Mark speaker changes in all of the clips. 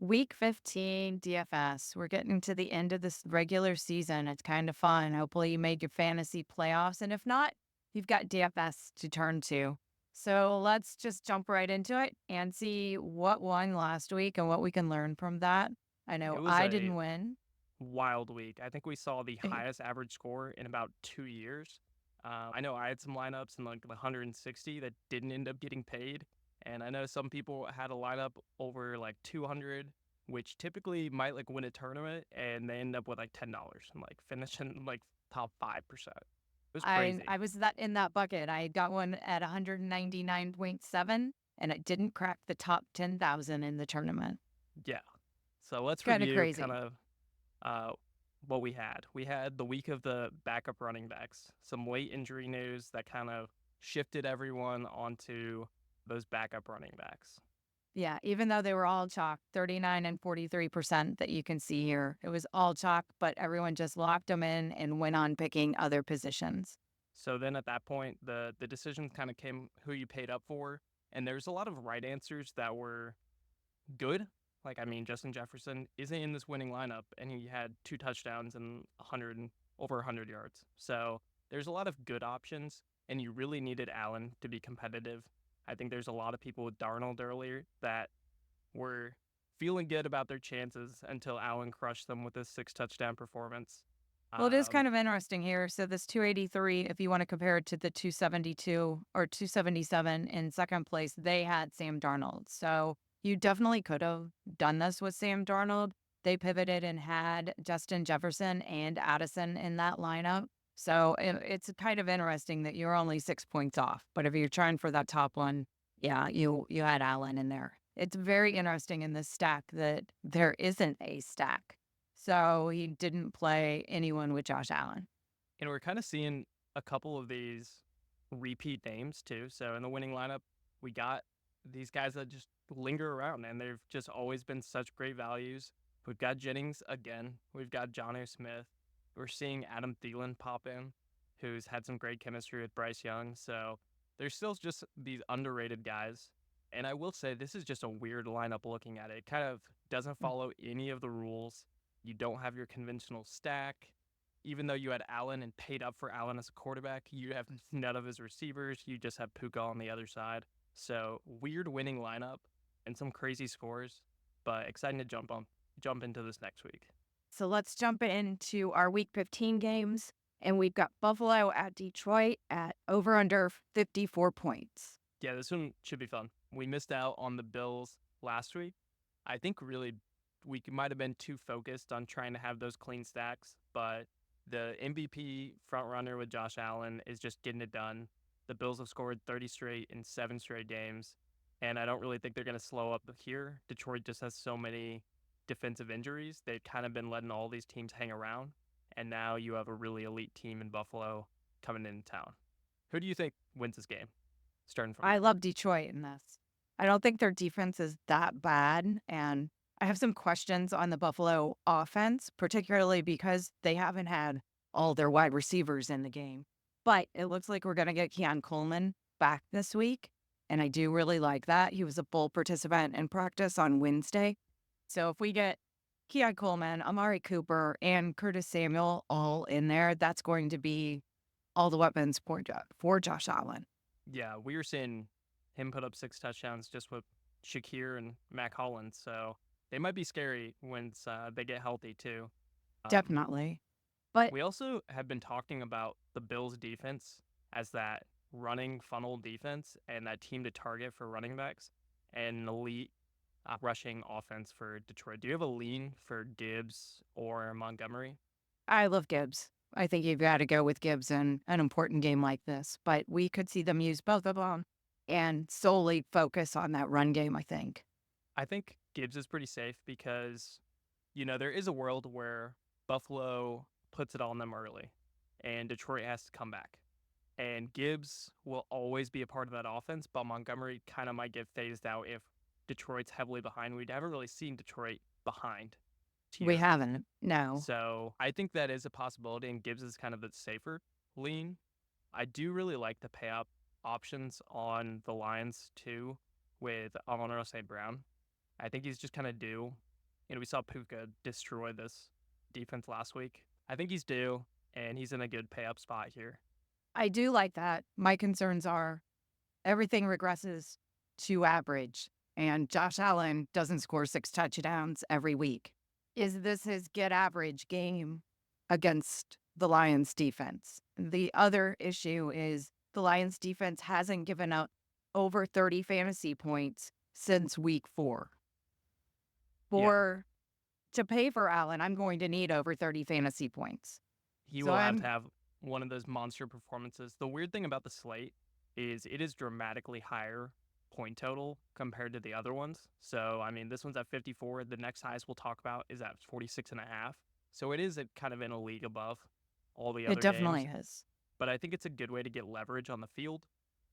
Speaker 1: Week 15 DFS. We're getting to the end of this regular season. It's kind of fun. Hopefully, you made your fantasy playoffs. And if not, you've got DFS to turn to. So let's just jump right into it and see what won last week and what we can learn from that. I
Speaker 2: It
Speaker 1: know
Speaker 2: was
Speaker 1: I
Speaker 2: a
Speaker 1: didn't win.
Speaker 2: wild week. I think we saw the
Speaker 1: Eh,
Speaker 2: highest average score in about 2 years. I know I had some lineups in like the 160 that didn't end up getting paid. And I know some people had a lineup over like 200, which typically might like win a tournament and they end up with like $10 and like finishing like top 5%. It was
Speaker 1: I
Speaker 2: crazy.
Speaker 1: I was that in that bucket. I got one at 199.7 and it didn't crack the top 10,000 in the tournament.
Speaker 2: Yeah. So let's
Speaker 1: Kind of
Speaker 2: review kind
Speaker 1: crazy.
Speaker 2: of uh, what we had. We had the week of the backup running backs, some late injury news that kind of shifted everyone onto those backup running backs.
Speaker 1: Yeah, even though they were all chalk, 39 and 43% that you can see here. It was all chalk, but everyone just locked them in and went on picking other positions.
Speaker 2: So then at that point, the decision kind of came who you paid up for, and there's a lot of right answers that were good. Like I mean, Justin Jefferson isn't in this winning lineup, and he had 2 touchdowns and 100 yards. So there's a lot of good options, and you really needed Allen to be competitive. I think there's a lot of people with Darnold earlier that were feeling good about their chances until Allen crushed them with his 6 touchdown performance.
Speaker 1: Well, it is
Speaker 2: Um,
Speaker 1: kind of interesting here. So this 283, if you want to compare it to the 272 or 277 in second place, they had Sam Darnold. So you definitely could have done this with Sam Darnold. They pivoted and had Justin Jefferson and Addison in that lineup. So it's kind of interesting that you're only 6 points off. But if you're trying for that top one, yeah, you had Allen in there. It's very interesting in this stack that there isn't a stack. So he didn't play anyone with Josh Allen.
Speaker 2: and we're kind of seeing a couple of these repeat names too. So in the winning lineup, we got these guys that just linger around and they've just always been such great values. We've got Jennings again. We've got John Smith. We're seeing Adam Thielen pop in, who's had some great chemistry with Bryce Young. So there's still just these underrated guys. And I will say this is just a weird lineup looking at it. It kind of doesn't follow any of the rules. You don't have your conventional stack. Even though you had Allen and paid up for Allen as a quarterback, you have none of his receivers. You just have Puka on the other side. So weird winning lineup and some crazy scores, but exciting to jump into this next week.
Speaker 1: So let's jump into our week 15 games. And we've got Buffalo at Detroit at over under 54 points.
Speaker 2: Yeah, this one should be fun. We missed out on the Bills last week. I think really we might have been too focused on trying to have those clean stacks, but the MVP front runner with Josh Allen is just getting it done. The Bills have scored 30 straight in 7 straight games, and I don't really think they're going to slow up here. Detroit just has so many defensive injuries. They've kind of been letting all these teams hang around, and now you have a really elite team in Buffalo coming into town. Who do you think wins this game? Starting from
Speaker 1: I
Speaker 2: you.
Speaker 1: love Detroit in this. I don't think their defense is that bad. And I have some questions on the Buffalo offense, particularly because they haven't had all their wide receivers in the game. But it looks like we're going to get Keon Coleman back this week. And I do really like that. He was a full participant in practice on Wednesday. So if we get Keon Coleman, Amari Cooper, and Curtis Samuel all in there, that's going to be all the weapons for Josh Allen.
Speaker 2: Yeah, we were seeing him put up 6 touchdowns just with Shakir and Mac Hollins, so they might be scary once they get healthy too. Um,
Speaker 1: Definitely. But
Speaker 2: we also have been talking about the Bills' defense as that running funnel defense and that team to target for running backs and an elite rushing offense for Detroit. Do you have a lean for Gibbs or Montgomery?
Speaker 1: I love Gibbs. I think you've got to go with Gibbs in an important game like this. But we could see them use both of them and solely focus on that run game, I think.
Speaker 2: I think Gibbs is pretty safe because there is a world where Buffalo puts it on them early and Detroit has to come back. And Gibbs will always be a part of that offense, but Montgomery kind of might get phased out if Detroit's heavily behind. We haven't really seen Detroit behind
Speaker 1: We
Speaker 2: tier.
Speaker 1: haven't. No.
Speaker 2: So I think that is a possibility, and Gibbs is kind of the safer lean. I do really like the pay up options on the Lions too with Amon St. Brown. I think he's just kind of due. We saw Puka destroy this defense last week. I think he's due, and he's in a good pay up spot here.
Speaker 1: I do like that. My concerns are everything regresses to average, and Josh Allen doesn't score 6 touchdowns every week. Is this his get average game against the Lions defense? The other issue is the Lions defense hasn't given up over 30 fantasy points since week 4.
Speaker 2: Yeah,
Speaker 1: For to pay for Allen, I'm going to need over 30 fantasy points.
Speaker 2: he
Speaker 1: So
Speaker 2: will have to
Speaker 1: I'm
Speaker 2: have one of those monster performances. The weird thing about the slate is it is dramatically higher point total compared to the other ones. So, I mean, this one's at 54. The next highest we'll talk about is at 46.5. So it is kind of in a league above all the
Speaker 1: it
Speaker 2: other
Speaker 1: definitely
Speaker 2: games.
Speaker 1: is.
Speaker 2: But I think it's a good way to get leverage on the field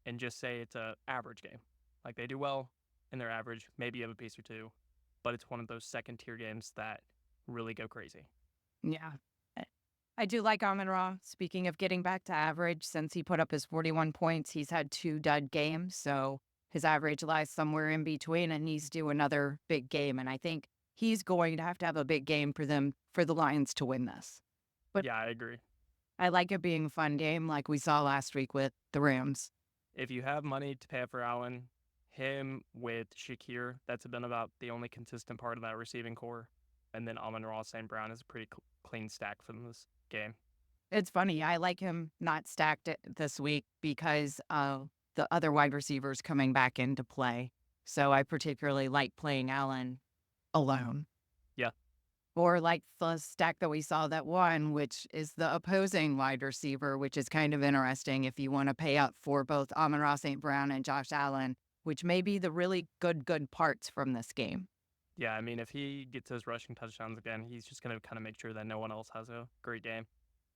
Speaker 2: and just say it's a average game. Like they do well and they're average. Maybe you have a piece or two, but it's one of those second tier games that really go crazy.
Speaker 1: Yeah. I do like Amon-Ra. Speaking of getting back to average, since he put up his 41 points, he's had 2 dud games. So his average lies somewhere in between and he's due another big game. And I think he's going to have a big game for the Lions to win this. But
Speaker 2: Yeah, I agree.
Speaker 1: I like it being a fun game like we saw last week with the Rams.
Speaker 2: If you have money to pay up for Allen, him with Shakir, that's been about the only consistent part of that receiving core. And then Amon-Ra St. Brown is a pretty clean stack from this game.
Speaker 1: It's funny. I like him not stacked it this week because of the other wide receivers coming back into play. So I particularly like playing Allen alone.
Speaker 2: Yeah,
Speaker 1: Or like the stack that we saw that won, which is the opposing wide receiver, which is kind of interesting if you want to pay up for both Amon-Ra St. Brown and Josh Allen, which may be the really good parts from this game.
Speaker 2: yeah. I mean, if he gets those rushing touchdowns again, he's just going to kind of make sure that no one else has a great game.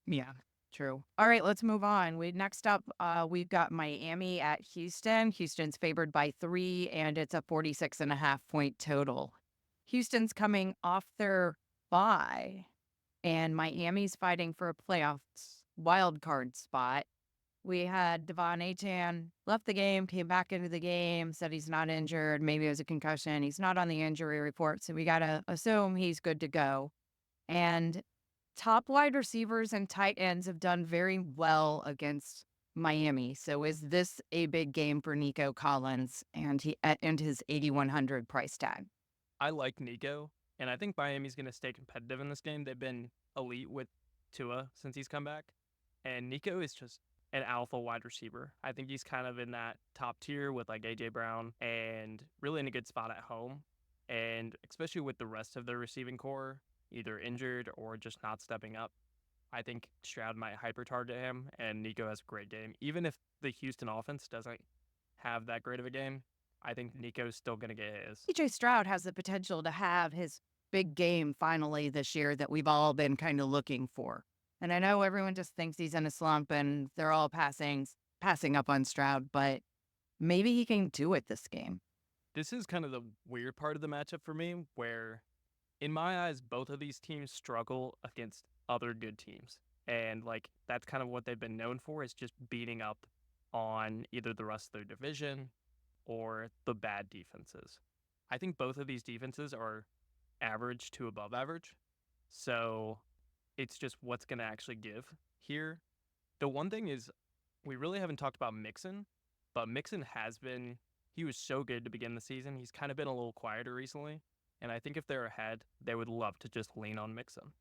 Speaker 1: Yeah, true. All right, let's move on. Next up, we've got Miami at Houston. Houston's favored by 3, and it's a 46.5 point total. Houston's coming off their bye, and Miami's fighting for a playoffs wild card spot. We had Devon Achan left the game, came back into the game, said he's not injured. Maybe it was a concussion. He's not on the injury report, so we got to assume he's good to go. And top wide receivers and tight ends have done very well against Miami. So is this a big game for Nico Collins and his 8,100 price tag?
Speaker 2: I like Nico, and I think Miami's going to stay competitive in this game. They've been elite with Tua since he's come back, and Nico is just an alpha wide receiver. I think he's kind of in that top tier with like AJ Brown and really in a good spot at home. And especially with the rest of their receiving core, either injured or just not stepping up, I think Stroud might hyper target him, and Nico has a great game. Even if the Houston offense doesn't have that great of a game, I think Nico's still going to get his.
Speaker 1: CJ Stroud has the potential to have his big game finally this year that we've all been kind of looking for. And I know everyone just thinks he's in a slump and they're all passing up on Stroud, but maybe he can do it this game.
Speaker 2: This is kind of the weird part of the matchup for me, where in my eyes, both of these teams struggle against other good teams. And like that's kind of what they've been known for is just beating up on either the rest of their division or the bad defenses. I think both of these defenses are average to above average. So it's just what's going to actually give here. The one thing is, we really haven't talked about Mixon, but Mixon has been, he was so good to begin the season. He's kind of been a little quieter recently. And I think if they're ahead, they would love to just lean on Mixon.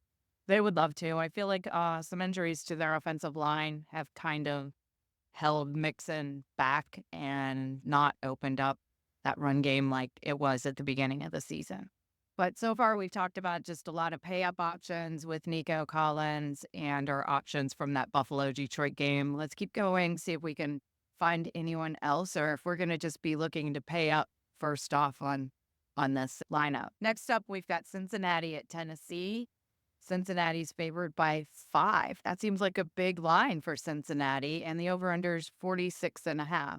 Speaker 1: They would love to. I feel like some injuries to their offensive line have kind of held Mixon back and not opened up that run game like it was at the beginning of the season. But so far, we've talked about just a lot of pay up options with Nico Collins and our options from that Buffalo Detroit game. Let's keep going, see if we can find anyone else or if we're going to just be looking to pay up first off on this lineup. Next up, we've got Cincinnati at Tennessee. Cincinnati's favored by 5. That seems like a big line for Cincinnati, and the over-under's 46.5.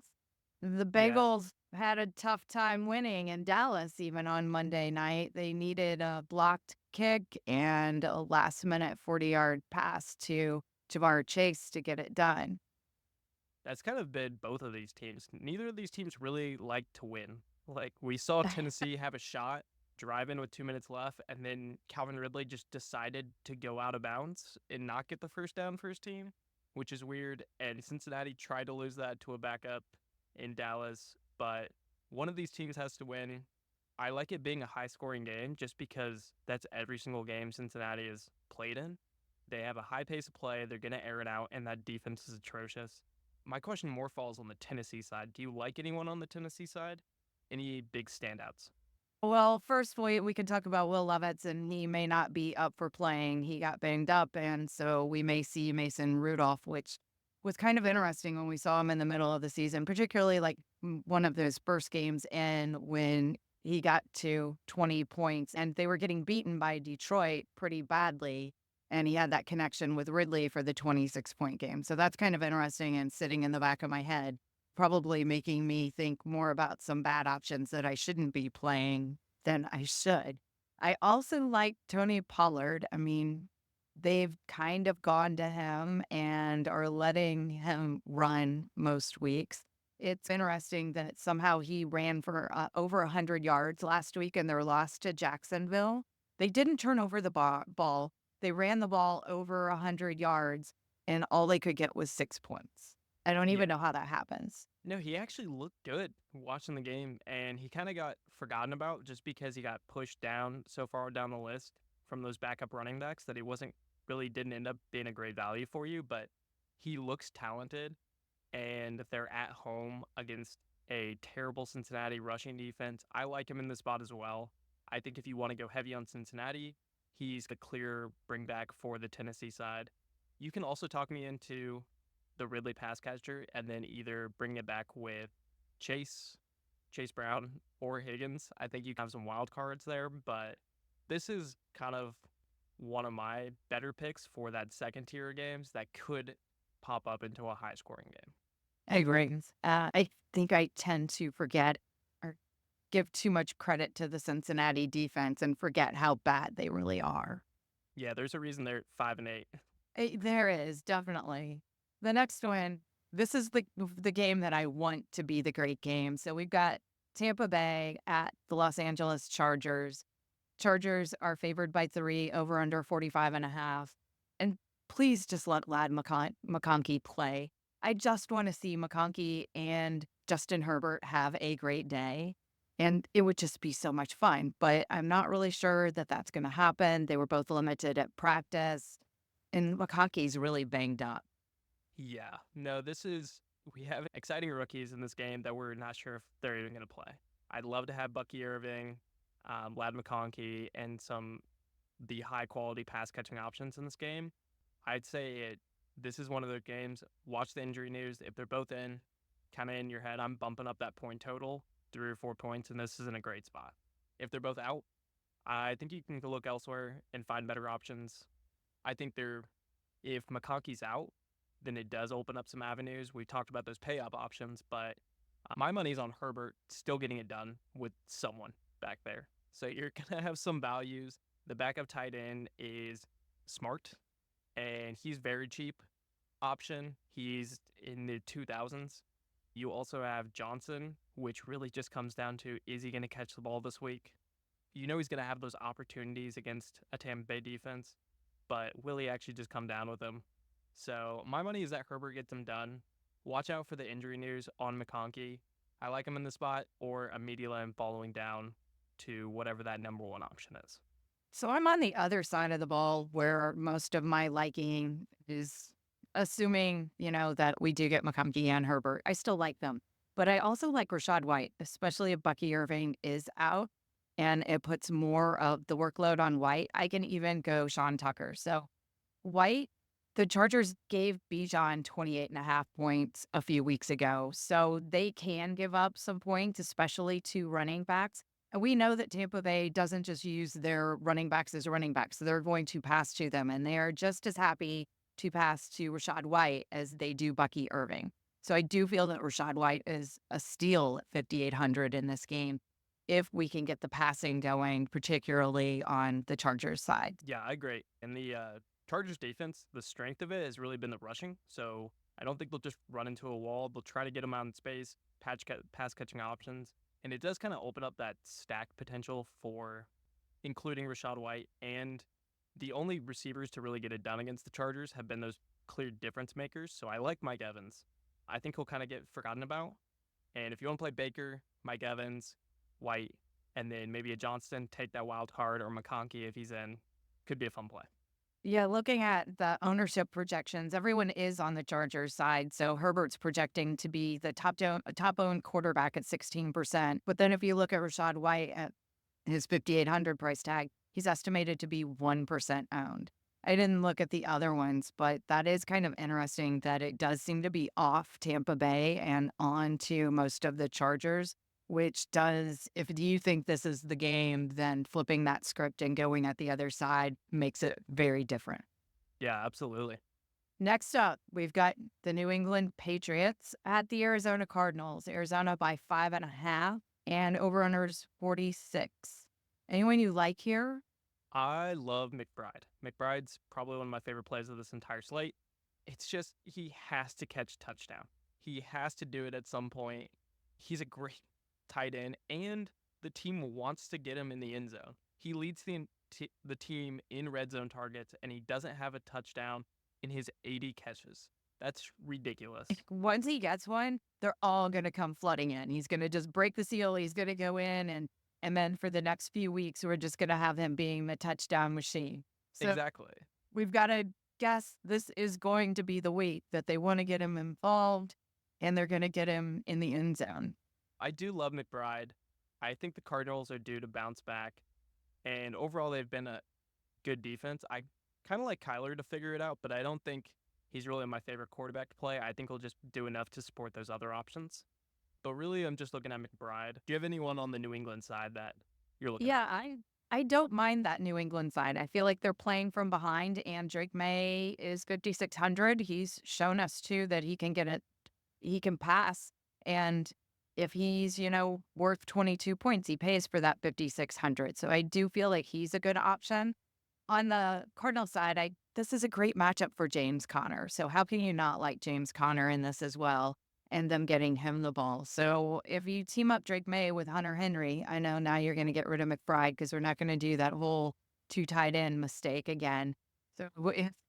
Speaker 1: The
Speaker 2: Yeah,
Speaker 1: Bengals had a tough time winning in Dallas even on Monday night. They needed a blocked kick and a last-minute 40-yard pass to Jamar Chase to get it done.
Speaker 2: that's kind of been both of these teams. Neither of these teams really like to win. Like we saw Tennessee have a shot drive in with 2 minutes left, and then Calvin Ridley just decided to go out of bounds and not get the first down for his team, which is weird. And Cincinnati tried to lose that to a backup in Dallas, but one of these teams has to win. I like it being a high-scoring game just because that's every single game Cincinnati is played in. They have a high pace of play. They're going to air it out, and that defense is atrocious. My question more falls on the Tennessee side. Do you like anyone on the Tennessee side? Any big standouts?
Speaker 1: Well, first we can talk about Will Levis, and he may not be up for playing. He got banged up, and so we may see Mason Rudolph, which was kind of interesting when we saw him in the middle of the season, particularly like one of those first games in when he got to 20 points and they were getting beaten by Detroit pretty badly. And he had that connection with Ridley for the 26-point game. So that's kind of interesting and sitting in the back of my head, probably making me think more about some bad options that I shouldn't be playing than I should. I also like Tony Pollard. I mean, they've kind of gone to him and are letting him run most weeks. It's interesting that somehow he ran for over 100 yards last week in their loss to Jacksonville. They didn't turn over the ball. They ran the ball over 100 yards, and all they could get was 6 points. I don't
Speaker 2: Yeah.
Speaker 1: even know how that happens.
Speaker 2: No, he actually looked good watching the game, and he kind of got forgotten about just because he got pushed down so far down the list from those backup running backs that he wasn't really didn't end up being a great value for you, but he looks talented, and they're at home against a terrible Cincinnati rushing defense. I like him in this spot as well. I think if you want to go heavy on Cincinnati, he's the clear bring back for the Tennessee side. You can also talk me into the Ridley pass catcher and then either bring it back with Chase Brown, or Higgins. I think you can have some wild cards there, but this is kind of one of my better picks for that second tier of games that could pop up into a high scoring game.
Speaker 1: I agree. I think I tend to forget or give too much credit to the Cincinnati defense and forget how bad they really are.
Speaker 2: Yeah, there's a reason they're 5-8.
Speaker 1: There is definitely. The next one, this is the game that I want to be the great game. So we've got Tampa Bay at the Los Angeles Chargers. Chargers are favored by 3, over under 45.5. And please just let McConkey play. I just want to see McConkey and Justin Herbert have a great day. And it would just be so much fun. But I'm not really sure that that's going to happen. They were both limited at practice. And McConkey's really banged up.
Speaker 2: Yeah, no, we have exciting rookies in this game that we're not sure if they're even going to play. I'd love to have Bucky Irving, Lad McConkey, and the high quality pass catching options in this game. I'd say this is one of the games. Watch the injury news. If they're both in, kind of in your head, I'm bumping up that point total 3 or 4 points, and this is in a great spot. If they're both out, I think you can go look elsewhere and find better options. I think if McConkey's out, then it does open up some avenues. We talked about those pay up options, but my money's on Herbert still getting it done with someone back there. So you're going to have some values. The backup tight end is Smart, and he's very cheap option. He's in the 2000s. You also have Johnson, which really just comes down to, is he going to catch the ball this week? You know he's going to have those opportunities against a Tampa Bay defense, but will he actually just come down with them? So my money is that Herbert gets him done. Watch out for the injury news on McConkey. I like him in the spot, or immediately I'm following down to whatever that number one option is.
Speaker 1: So I'm on the other side of the ball where most of my liking is assuming, that we do get McConkey and Herbert. I still like them. But I also like Rashad White, especially if Bucky Irving is out and it puts more of the workload on White. I can even go Sean Tucker. So White, the Chargers gave Bijan 28.5 points a few weeks ago. So they can give up some points, especially to running backs. And we know that Tampa Bay doesn't just use their running backs as running backs. So they're going to pass to them. And they are just as happy to pass to Rashad White as they do Bucky Irving. So I do feel that Rashad White is a steal at 5,800 in this game if we can get the passing going, particularly on the Chargers side.
Speaker 2: Yeah, I agree. And the Chargers defense, the strength of it has really been the rushing. So I don't think they'll just run into a wall. They'll try to get them out in space, pass catching options. And it does kind of open up that stack potential for including Rashad White. And the only receivers to really get it done against the Chargers have been those clear difference makers. So I like Mike Evans. I think he'll kind of get forgotten about. And if you want to play Baker, Mike Evans, White, and then maybe a Johnston, take that wild card, or McConkey if he's in, could be a fun play.
Speaker 1: Yeah, looking at the ownership projections, everyone is on the Chargers side. So Herbert's projecting to be the top owned quarterback at 16%. But then if you look at Rashad White at his 5,800 price tag, he's estimated to be 1% owned. I didn't look at the other ones, but that is kind of interesting that it does seem to be off Tampa Bay and on to most of the Chargers, which does, if you think this is the game, then flipping that script and going at the other side makes it very different.
Speaker 2: Yeah, absolutely.
Speaker 1: Next up, we've got the New England Patriots at the Arizona Cardinals. Arizona by 5.5 and over-unders 46. Anyone you like here?
Speaker 2: I love McBride. McBride's probably one of my favorite plays of this entire slate. It's just he has to catch touchdown. He has to do it at some point. He's a great tight end, and the team wants to get him in the end zone. He leads the team in red zone targets, and he doesn't have a touchdown in his 80 catches. That's ridiculous.
Speaker 1: Once he gets one, they're all going to come flooding in. He's going to just break the seal. He's going to go in, and then for the next few weeks, we're just going to have him being the touchdown machine. So
Speaker 2: Exactly.
Speaker 1: we've got to guess this is going to be the week that they want to get him involved, and they're going to get him in the end zone.
Speaker 2: I do love McBride. I think the Cardinals are due to bounce back, and overall they've been a good defense. I kind of like Kyler to figure it out, but I don't think he's really my favorite quarterback to play. I think he'll just do enough to support those other options. But really, I'm just looking at McBride. Do you have anyone on the New England side that you're looking
Speaker 1: Yeah,
Speaker 2: at?
Speaker 1: I don't mind that New England side. I feel like they're playing from behind, and Drake May is 5,600. He's shown us too that he can get it, he can pass, and if he's worth 22 points, he pays for that 5,600. So I do feel like he's a good option. On the Cardinal side, this is a great matchup for James Conner. So how can you not like James Conner in this as well? And them getting him the ball. So if you team up Drake May with Hunter Henry, I know now you're going to get rid of McBride because we're not going to do that whole two tight end mistake again. So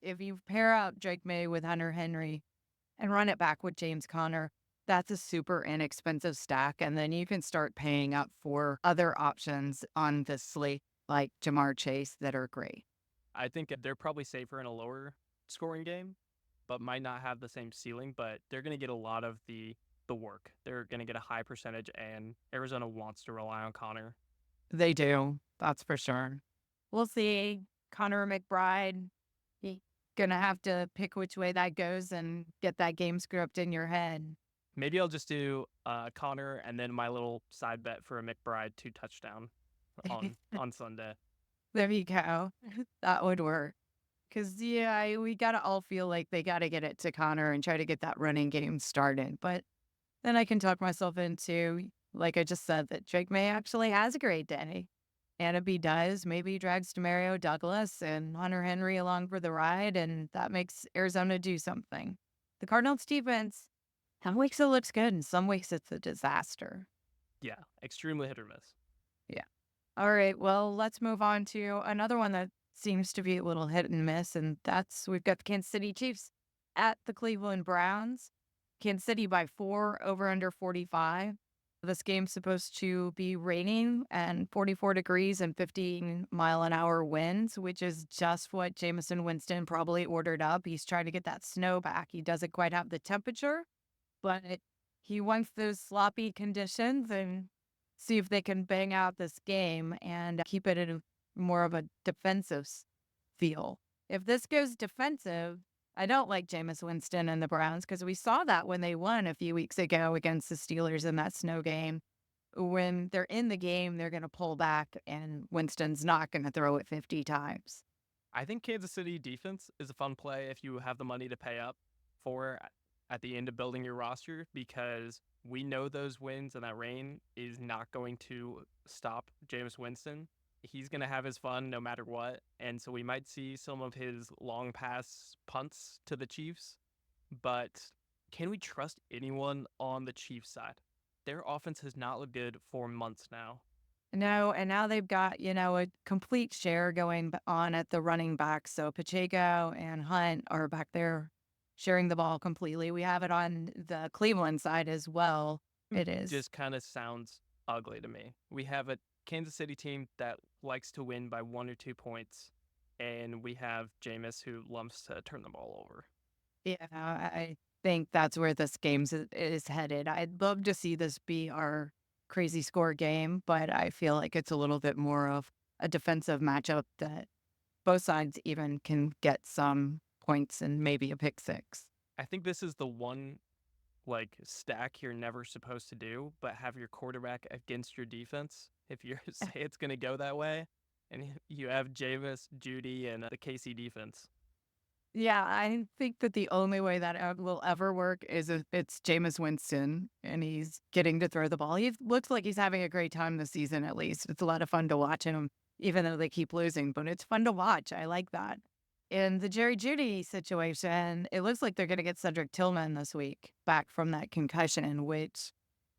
Speaker 1: if you pair up Drake May with Hunter Henry and run it back with James Conner, that's a super inexpensive stack. And then you can start paying up for other options on this slate like Jamar Chase that are great.
Speaker 2: I think they're probably safer in a lower scoring game, but might not have the same ceiling. But they're going to get a lot of the work. They're going to get a high percentage, and Arizona wants to rely on Connor.
Speaker 1: They do. That's for sure. We'll see. Connor McBride, you're going to have to pick which way that goes and get that game script in your head.
Speaker 2: Maybe I'll just do Connor and then my little side bet for a McBride 2 touchdown on Sunday.
Speaker 1: There you go. That would work. Because, yeah, we got to all feel like they got to get it to Connor and try to get that running game started. But then I can talk myself into, like I just said, that Drake May actually has a great day. And if he does, maybe he drags Demario Douglas and Hunter Henry along for the ride, and that makes Arizona do something. The Cardinals defense, some weeks it looks good, and some weeks it's a disaster.
Speaker 2: Yeah, extremely hit or miss.
Speaker 1: Yeah. All right, well, let's move on to another one that seems to be a little hit and miss, and we've got the Kansas City Chiefs at the Cleveland Browns. Kansas City by 4, over under 45. This game's supposed to be raining and 44 degrees and 15-mile-an-hour winds, which is just what Jameson Winston probably ordered up. He's trying to get that snow back. He doesn't quite have the temperature, but he wants those sloppy conditions and see if they can bang out this game and keep it in more of a defensive feel. If this goes defensive, I don't like Jameis Winston and the Browns because we saw that when they won a few weeks ago against the Steelers in that snow game. When they're in the game, they're going to pull back, and Winston's not going to throw it 50 times.
Speaker 2: I think Kansas City defense is a fun play if you have the money to pay up for at the end of building your roster, because we know those winds and that rain is not going to stop Jameis Winston. He's going to have his fun no matter what. And so we might see some of his long pass punts to the Chiefs. But can we trust anyone on the Chiefs side? Their offense has not looked good for months now.
Speaker 1: No, and now they've got, a complete share going on at the running back. So Pacheco and Hunt are back there sharing the ball completely. We have it on the Cleveland side as well. It is.
Speaker 2: Just kind of sounds ugly to me. We have a Kansas City team that likes to win by 1 or 2 points, and we have Jameis who loves to turn the ball over.
Speaker 1: Yeah, I think that's where this game is headed. I'd love to see this be our crazy score game, but I feel like it's a little bit more of a defensive matchup that both sides even can get some points and maybe a pick six.
Speaker 2: I think this is the one stack you're never supposed to do, but have your quarterback against your defense. If you say it's going to go that way, and you have Jameis, Judy, and the KC defense.
Speaker 1: Yeah, I think that the only way that will ever work is if it's Jameis Winston and he's getting to throw the ball. He looks like he's having a great time this season, at least. It's a lot of fun to watch him, even though they keep losing, but it's fun to watch. I like that. In the Jerry Judy situation, it looks like they're going to get Cedric Tillman this week back from that concussion, which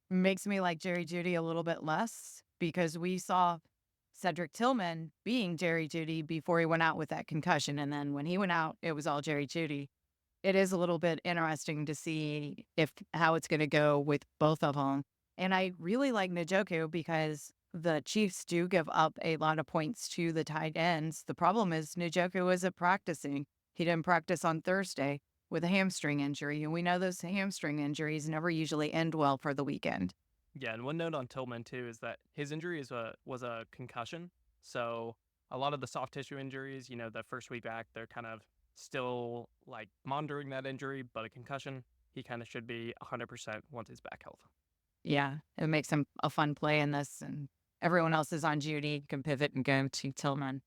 Speaker 1: makes me like Jerry Judy a little bit less because we saw Cedric Tillman being Jerry Judy before he went out with that concussion. And then when he went out, it was all Jerry Judy. It is a little bit interesting to see if how it's going to go with both of them. And I really like Njoku because the Chiefs do give up a lot of points to the tight ends. The problem is Njoku isn't practicing. He didn't practice on Thursday with a hamstring injury. And we know those hamstring injuries never usually end well for the weekend.
Speaker 2: Yeah, and one note on Tillman too is that his injury was a concussion. So a lot of the soft tissue injuries, the first week back, they're kind of still monitoring that injury, but a concussion, he kind of should be 100% once he's back healthy.
Speaker 1: Yeah, it makes him a fun play in this, and everyone else is on Judy. You can pivot and go to Tillman.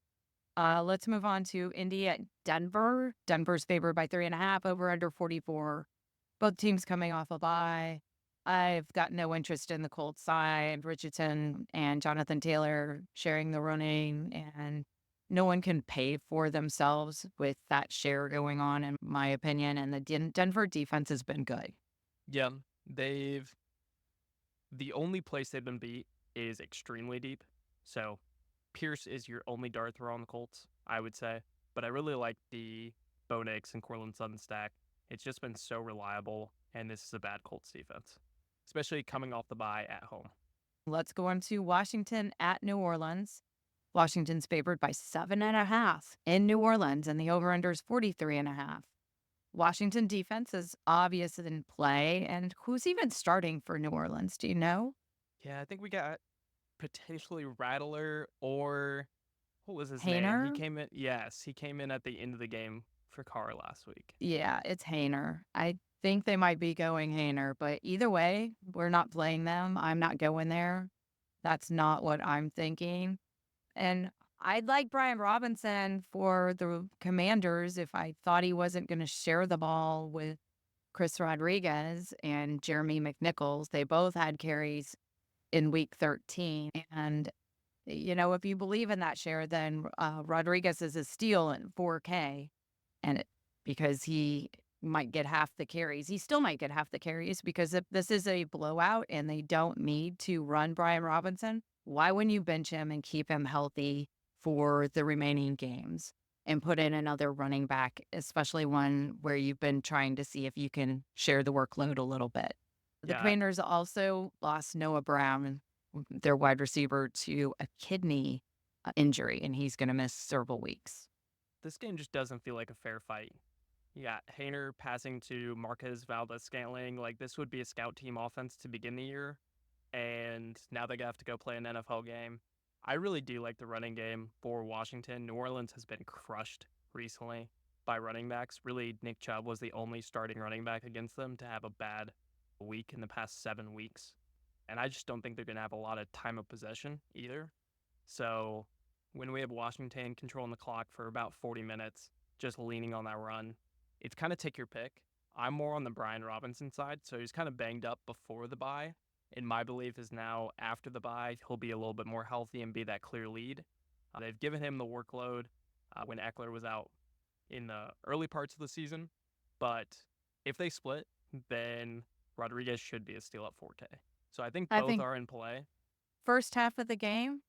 Speaker 1: Let's move on to Indy at Denver. Denver's favored by 3.5, over under 44. Both teams coming off a bye. I've got no interest in the Colts side. Richardson and Jonathan Taylor sharing the running, and no one can pay for themselves with that share going on, in my opinion. And the Denver defense has been good.
Speaker 2: Yeah, the only place they've been beat is extremely deep. So Pierce is your only dart throw on the Colts, I would say. But I really like the Bo Nix and Cortland Sutton stack. It's just been so reliable, and this is a bad Colts defense, especially coming off the bye at home.
Speaker 1: Let's go on to Washington at New Orleans. Washington's favored by 7.5 in New Orleans, and the over-under is 43.5. Washington defense is obvious in play, and who's even starting for New Orleans? Do you know?
Speaker 2: Yeah, I think we got potentially Rattler or what was his name? He
Speaker 1: Hayner?
Speaker 2: came in. Yes, he came in at the end of the game for Carr last week.
Speaker 1: Yeah, it's Hayner. I think they might be going Hayner, but either way, we're not playing them. I'm not going there. That's not what I'm thinking. And I'd like Brian Robinson for the Commanders if I thought he wasn't going to share the ball with Chris Rodriguez and Jeremy McNichols. They both had carries in week 13. And, if you believe in that share, then Rodriguez is a steal in 4K. And because he might get half the carries, he still might get half the carries because if this is a blowout and they don't need to run Brian Robinson, why wouldn't you bench him and keep him healthy for the remaining games and put in another running back, especially one where you've been trying to see if you can share the workload a little bit? The
Speaker 2: Yeah,
Speaker 1: Commanders also lost Noah Brown, their wide receiver, to a kidney injury, and he's going to miss several weeks.
Speaker 2: this game just doesn't feel like a fair fight. You got Hayner passing to Marquez Valdez Scantling. This would be a scout team offense to begin the year, and now they have to go play an NFL game. I really do like the running game for Washington. New Orleans has been crushed recently by running backs. Really, Nick Chubb was the only starting running back against them to have a bad week in the past 7 weeks. And I just don't think they're going to have a lot of time of possession either. So when we have Washington controlling the clock for about 40 minutes, just leaning on that run, it's kind of take your pick. I'm more on the Brian Robinson side, so he's kind of banged up before the bye. And my belief is now after the bye, he'll be a little bit more healthy and be that clear lead. They've given him the workload when Eckler was out in the early parts of the season. But if they split, then Rodriguez should be a steal at 4K. So I think
Speaker 1: I
Speaker 2: both
Speaker 1: think
Speaker 2: are in play.
Speaker 1: first half of the game,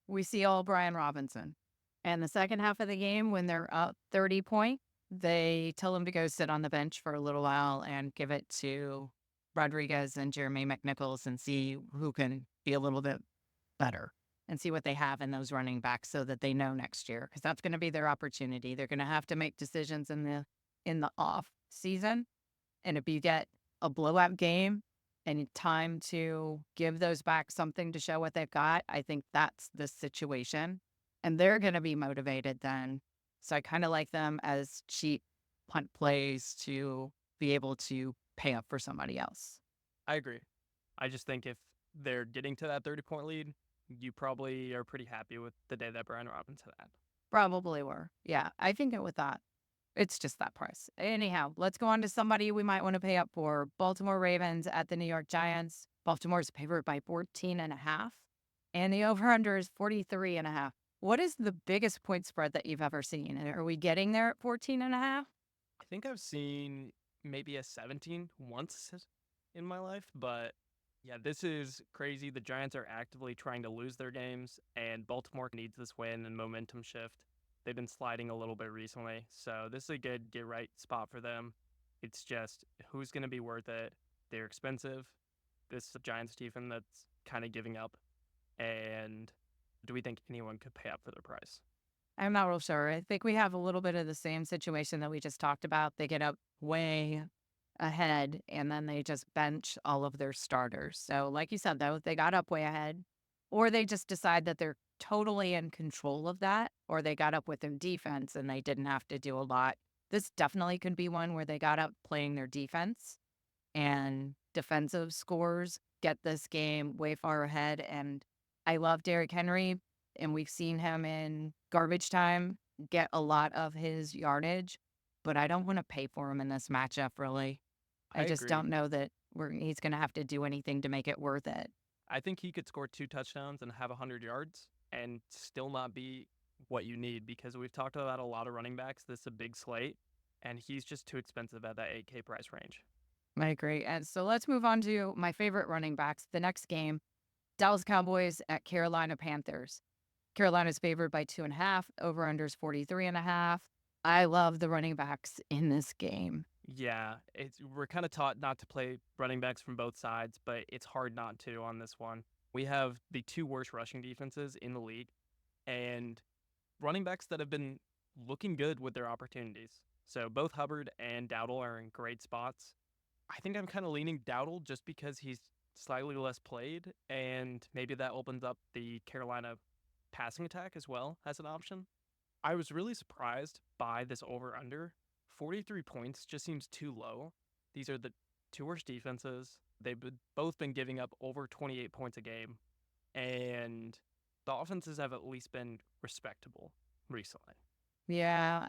Speaker 1: we see all Brian Robinson. And the second half of the game, when they're up 30 point, they tell him to go sit on the bench for a little while and give it to Rodriguez and Jeremy McNichols and see who can be a little bit better and see what they have in those running backs so that they know next year, because that's going to be their opportunity. They're going to have to make decisions in the off season. And if you get a blowout game and time to give those back something to show what they've got, I think that's the situation. And they're going to be motivated then. So I kind of like them as cheap punt plays to be able to pay up for somebody else.
Speaker 2: I agree. I just think if they're getting to that 30-point lead, you probably are pretty happy with the day that Brian Robinson had.
Speaker 1: Probably were. Yeah, I think it with that. It's just that price. Anyhow, let's go on to somebody we might want to pay up for. Baltimore Ravens at the New York Giants. Baltimore's favored by 14.5. And the over-under is 43.5. What is the biggest point spread that you've ever seen? Are we getting there at 14.5?
Speaker 2: I think I've seen maybe a 17 once in my life, but yeah, this is crazy. The Giants are actively trying to lose their games, and Baltimore needs this win and momentum shift. They've been sliding a little bit recently, so this is a good get right spot for them. It's just who's going to be worth it. They're expensive. This is a Giants defense that's kind of giving up, and do we think anyone could pay up for their price?
Speaker 1: I'm not real sure. I think we have a little bit of the same situation that we just talked about. They get up way ahead and then they just bench all of their starters. So, like you said, though, they got up way ahead, or they just decide that they're totally in control of that, or they got up with their defense and they didn't have to do a lot. This definitely could be one where they got up playing their defense and defensive scores get this game way far ahead. And I love Derrick Henry, and we've seen him in garbage time get a lot of his yardage, but I don't want to pay for him in this matchup, really.
Speaker 2: I
Speaker 1: I just
Speaker 2: agree.
Speaker 1: don't know that he's going to have to do anything to make it worth it.
Speaker 2: I think he could score 2 touchdowns and have 100 yards and still not be what you need because we've talked about a lot of running backs. This is a big slate, and he's just too expensive at that 8K price range.
Speaker 1: I agree. And so let's move on to my favorite running backs. The next game, Dallas Cowboys at Carolina Panthers. Carolina's favored by 2.5. Over unders 43.5. I love the running backs in this game.
Speaker 2: Yeah, we're kind of taught not to play running backs from both sides, but it's hard not to on this one. We have the two worst rushing defenses in the league, and running backs that have been looking good with their opportunities. So both Hubbard and Dowdle are in great spots. I think I'm kind of leaning Dowdle just because he's slightly less played, and maybe that opens up the Carolina passing attack as well as an option. I was really surprised by this over under. 43 points just seems too low. These are the two worst defenses. They've both been giving up over 28 points a game, and the offenses have at least been respectable recently.
Speaker 1: Yeah,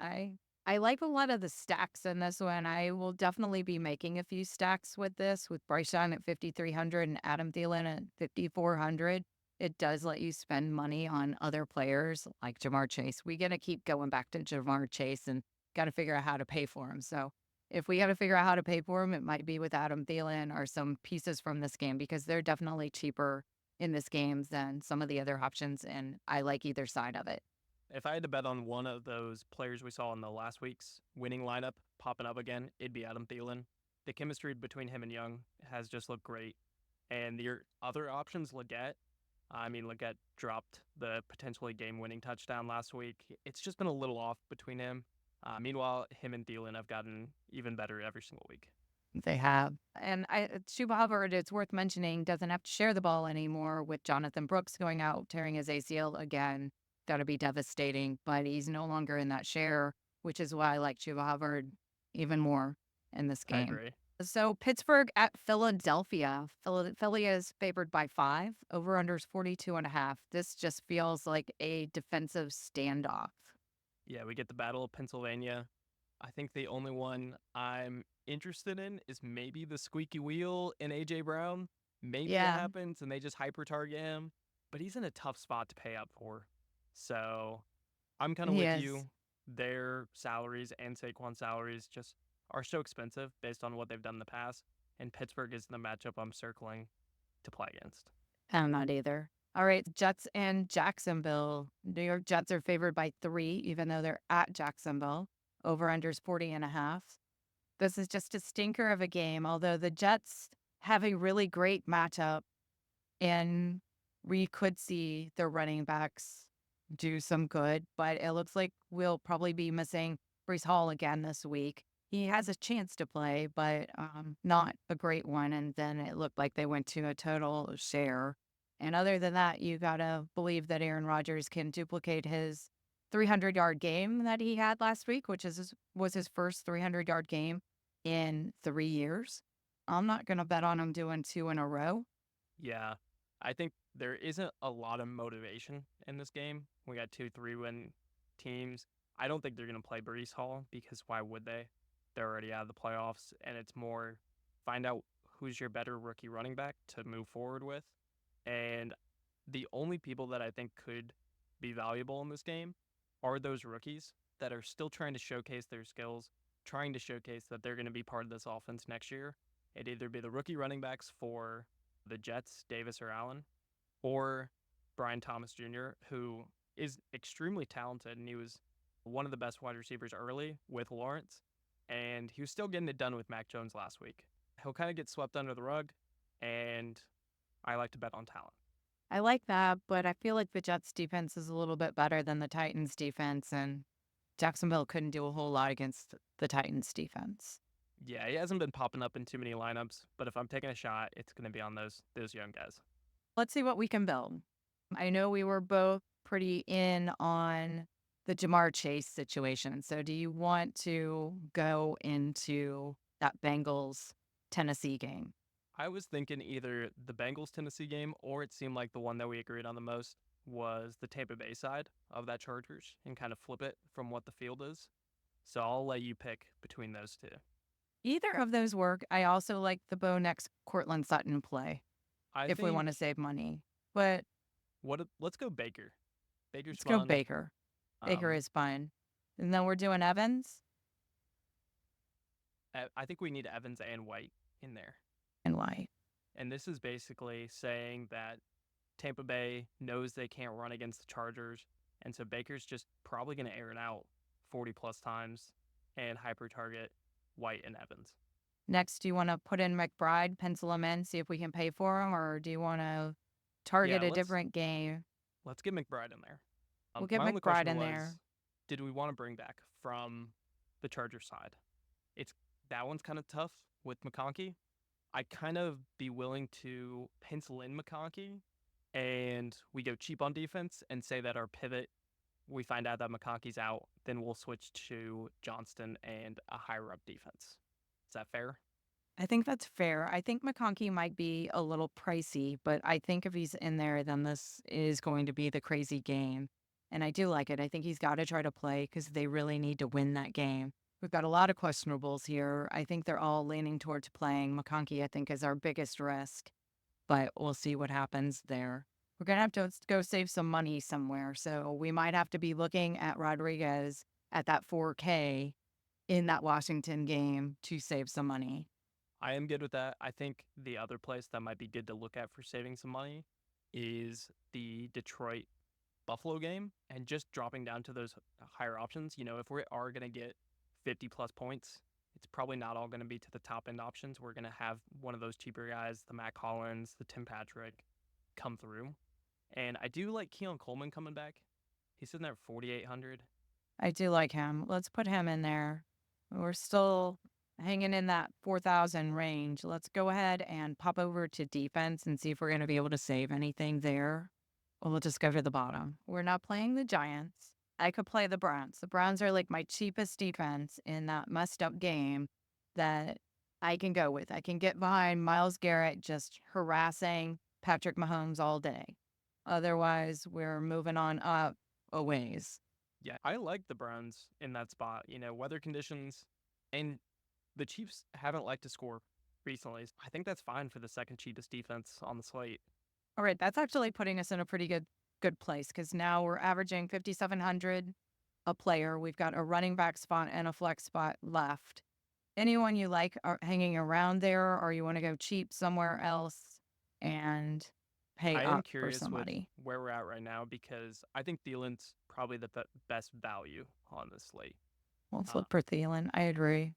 Speaker 1: I like a lot of the stacks in this one. I will definitely be making a few stacks with this, with Bryce Young at 5,300 and Adam Thielen at 5,400. It does let you spend money on other players like Jamar Chase. We got to keep going back to Jamar Chase and got to figure out how to pay for him. So if we got to figure out how to pay for him, it might be with Adam Thielen or some pieces from this game because they're definitely cheaper in this game than some of the other options. And I like either side of it.
Speaker 2: If I had to bet on one of those players we saw in the last week's winning lineup popping up again, it'd be Adam Thielen. The chemistry between him and Young has just looked great. And your other options, Leggett dropped the potentially game-winning touchdown last week. It's just been a little off between him. Meanwhile, him and Thielen have gotten even better every single week.
Speaker 1: They have. And Chuba Hubbard, it's worth mentioning, doesn't have to share the ball anymore with Jonathan Brooks going out, tearing his ACL again. That'll be devastating, but he's no longer in that share, which is why I like Chuba Hubbard even more in this
Speaker 2: I
Speaker 1: game.
Speaker 2: agree.
Speaker 1: So Pittsburgh at Philadelphia. Philadelphia is favored by 5. Over unders 42.5. This just feels like a defensive standoff.
Speaker 2: Yeah, we get the Battle of Pennsylvania. I think the only one I'm interested in is maybe the squeaky wheel in AJ Brown. Maybe it
Speaker 1: Yeah,
Speaker 2: happens and they just hyper target him, but he's in a tough spot to pay up for. So I'm kind of
Speaker 1: he
Speaker 2: with
Speaker 1: is.
Speaker 2: you. Their salaries and Saquon's salaries just are so expensive based on what they've done in the past. And Pittsburgh is the matchup I'm circling to play against.
Speaker 1: I'm not either. All right, Jets and Jacksonville. New York Jets are favored by 3, even though they're at Jacksonville. Over-unders 40.5. This is just a stinker of a game, although the Jets have a really great matchup, and we could see their running backs do some good, but it looks like we'll probably be missing Brees Hall again this week. He has a chance to play, but not a great one. And then it looked like they went to a total share. And other than that, you got to believe that Aaron Rodgers can duplicate his 300-yard game that he had last week, which was his first 300-yard game in 3 years. I'm not going to bet on him doing 2 in a row.
Speaker 2: Yeah, I think there isn't a lot of motivation in this game. We got 2 3-win teams. I don't think they're going to play Brees Hall because why would they? They're already out of the playoffs, and it's more find out who's your better rookie running back to move forward with. And the only people that I think could be valuable in this game are those rookies that are still trying to showcase their skills, trying to showcase that they're going to be part of this offense next year. It'd either be the rookie running backs for the Jets, Davis or Allen, or Brian Thomas Jr., who is extremely talented, and he was one of the best wide receivers early with Lawrence, and he was still getting it done with Mac Jones last week. He'll kind of get swept under the rug, and I like to bet on talent.
Speaker 1: I like that, but I feel like the Jets defense is a little bit better than the Titans defense, and Jacksonville couldn't do a whole lot against the Titans defense.
Speaker 2: Yeah, he hasn't been popping up in too many lineups, but if I'm taking a shot, it's going to be on those young guys.
Speaker 1: Let's see what we can build. I know we were both pretty in on the Jamar Chase situation. So do you want to go into that Bengals Tennessee game?
Speaker 2: I was thinking either the Bengals Tennessee game or it seemed like the one that we agreed on the most was the Tampa Bay side of that Chargers and kind of flip it from what the field is. So I'll let you pick between those two.
Speaker 1: Either of those work. I also like the Bo Nix Cortland Sutton play
Speaker 2: I
Speaker 1: if we want
Speaker 2: think
Speaker 1: to save money. But
Speaker 2: let's go Baker. Baker's
Speaker 1: let's go
Speaker 2: fun.
Speaker 1: Baker. Baker
Speaker 2: Um,
Speaker 1: is fun. And then we're doing Evans
Speaker 2: I think we need Evans and White in there.
Speaker 1: and White.
Speaker 2: And this is basically saying that Tampa Bay knows they can't run against the Chargers, and so Baker's just probably going to air it out 40 plus times and hyper target White and Evans.
Speaker 1: Next, do you want to put in McBride, pencil him in, see if we can pay for him, or do you want to
Speaker 2: Yeah,
Speaker 1: target a different game?
Speaker 2: let's get McBride in there.
Speaker 1: We'll get
Speaker 2: My only
Speaker 1: McBride
Speaker 2: question
Speaker 1: in
Speaker 2: was,
Speaker 1: there.
Speaker 2: did we want to bring back from the Chargers side? It's that one's kind of tough with McConkey. I kind of be willing to pencil in McConkey and we go cheap on defense and say that our pivot, we find out that McConkey's out, then we'll switch to Johnston and a higher up defense. Is that fair?
Speaker 1: I think that's fair. I think McConkey might be a little pricey, but I think if he's in there, then this is going to be the crazy game. And I do like it. I think he's got to try to play because they really need to win that game. We've got a lot of questionables here. I think they're all leaning towards playing. McConkey, I think, is our biggest risk, but we'll see what happens there. We're going to have to go save some money somewhere. So we might have to be looking at Rodriguez at that 4K in that Washington game to save some money.
Speaker 2: I am good with that. I think the other place that might be good to look at for saving some money is the Detroit Buffalo game and just dropping down to those higher options. You know, if we are going to get 50 plus points, it's probably not all going to be to the top end options. We're going to have one of those cheaper guys, the Matt Collins, the Tim Patrick, come through. And I do like Keon Coleman coming back. He's sitting there at 4,800.
Speaker 1: I do like him. Let's put him in there. We're still hanging in that 4,000 range. Let's go ahead and pop over to defense and see if we're going to be able to save anything there. Well, we'll just go to the bottom. We're not playing the Giants. I could play the Browns. The Browns are like my cheapest defense in that messed up game that I can go with. I can get behind Myles Garrett just harassing Patrick Mahomes all day. Otherwise, we're moving on up a ways.
Speaker 2: Yeah, I like the Browns in that spot. You know, weather conditions and the Chiefs haven't liked to score recently. I think that's fine for the second cheapest defense on the slate.
Speaker 1: All right, that's actually putting us in a pretty good place because now we're averaging 5,700 a player. We've got a running back spot and a flex spot left. Anyone you like are hanging around there, or you want to go cheap somewhere else? and pay
Speaker 2: I am
Speaker 1: up for
Speaker 2: curious with
Speaker 1: somebody.
Speaker 2: where we're at right now because I think Thielen's probably the best value on this slate.
Speaker 1: Let's
Speaker 2: Uh,
Speaker 1: look for Thielen. I agree.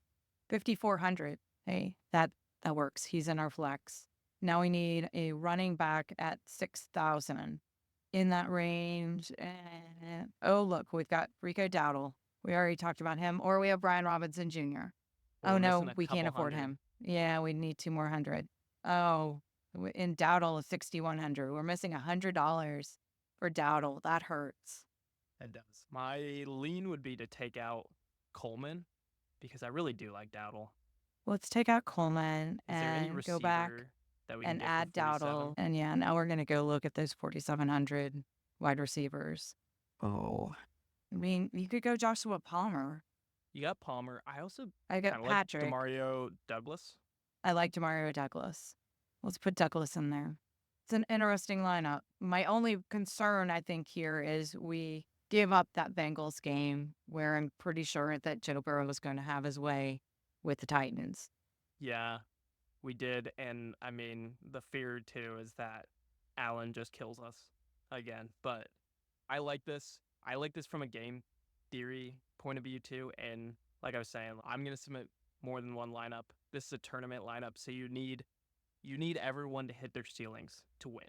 Speaker 1: 5,400. Hey, that works. He's in our flex. Now we need a running back at 6,000 in that range. Oh, look, we've got Rico Dowdle. We already talked about him. Or we have Brian Robinson Jr.
Speaker 2: well,
Speaker 1: Oh,
Speaker 2: we're missing
Speaker 1: no,
Speaker 2: a
Speaker 1: we can't
Speaker 2: couple
Speaker 1: afford
Speaker 2: hundred.
Speaker 1: him. Yeah, we need two more hundred. Oh, in Dowdle is 6,100. We're missing $100 for Dowdle. That hurts.
Speaker 2: It does. My lean would be to take out Coleman because I really do like Dowdle.
Speaker 1: Let's take out Coleman
Speaker 2: Is there any
Speaker 1: and go back
Speaker 2: receiver that we can
Speaker 1: and
Speaker 2: get for
Speaker 1: add
Speaker 2: 47?
Speaker 1: Dowdle. And yeah, now we're going to go look at those 4,700 wide receivers. Oh, I mean, you could go Joshua Palmer.
Speaker 2: You got Palmer. I also
Speaker 1: I
Speaker 2: kind
Speaker 1: got
Speaker 2: of like
Speaker 1: Patrick.
Speaker 2: Demario Douglas.
Speaker 1: I like Demario Douglas. Let's put Douglas in there. It's an interesting lineup. My only concern, I think, here is we give up that Bengals game where I'm pretty sure that Joe Burrow was going to have his way with the Titans.
Speaker 2: Yeah, we did. And I mean, the fear too is that Allen just kills us again. But I like this. I like this from a game theory point of view too. And like I was saying, I'm going to submit more than one lineup. This is a tournament lineup. So you need everyone to hit their ceilings to win.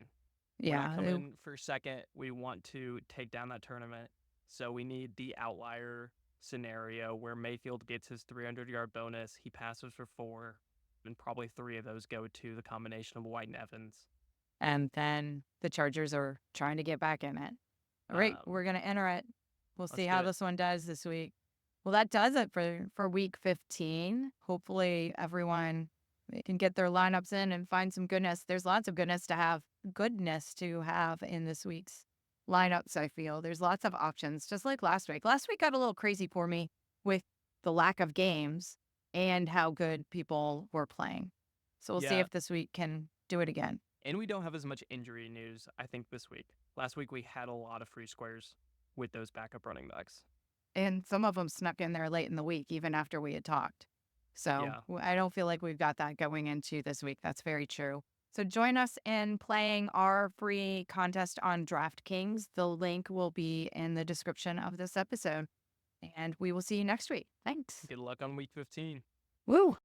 Speaker 2: We're not
Speaker 1: Yeah,
Speaker 2: coming for second. We want to take down that tournament. So we need the outlier scenario where Mayfield gets his 300-yard bonus. He passes for 4, and probably 3 of those go to the combination of White and Evans.
Speaker 1: and then the Chargers are trying to get back in it. All right,
Speaker 2: Um,
Speaker 1: we're going to enter it. We'll
Speaker 2: let's
Speaker 1: see
Speaker 2: do
Speaker 1: how
Speaker 2: it.
Speaker 1: this one does this week. Well, that does it for week 15. Hopefully, everyone can get their lineups in and find some goodness. There's lots of goodness to have in this week's lineups, I feel. There's lots of options, just like last week. Last week got a little crazy for me with the lack of games and how good people were playing. So we'll see
Speaker 2: Yeah,
Speaker 1: if this week can do it again.
Speaker 2: and we don't have as much injury news, I think, this week. Last week we had a lot of free squares with those backup running backs.
Speaker 1: And some of them snuck in there late in the week, even after we had talked. So
Speaker 2: Yeah.
Speaker 1: I don't feel like we've got that going into this week. That's very true. So join us in playing our free contest on DraftKings. The link will be in the description of this episode. And we will see you next week. Thanks.
Speaker 2: Good luck on week 15.
Speaker 1: Woo!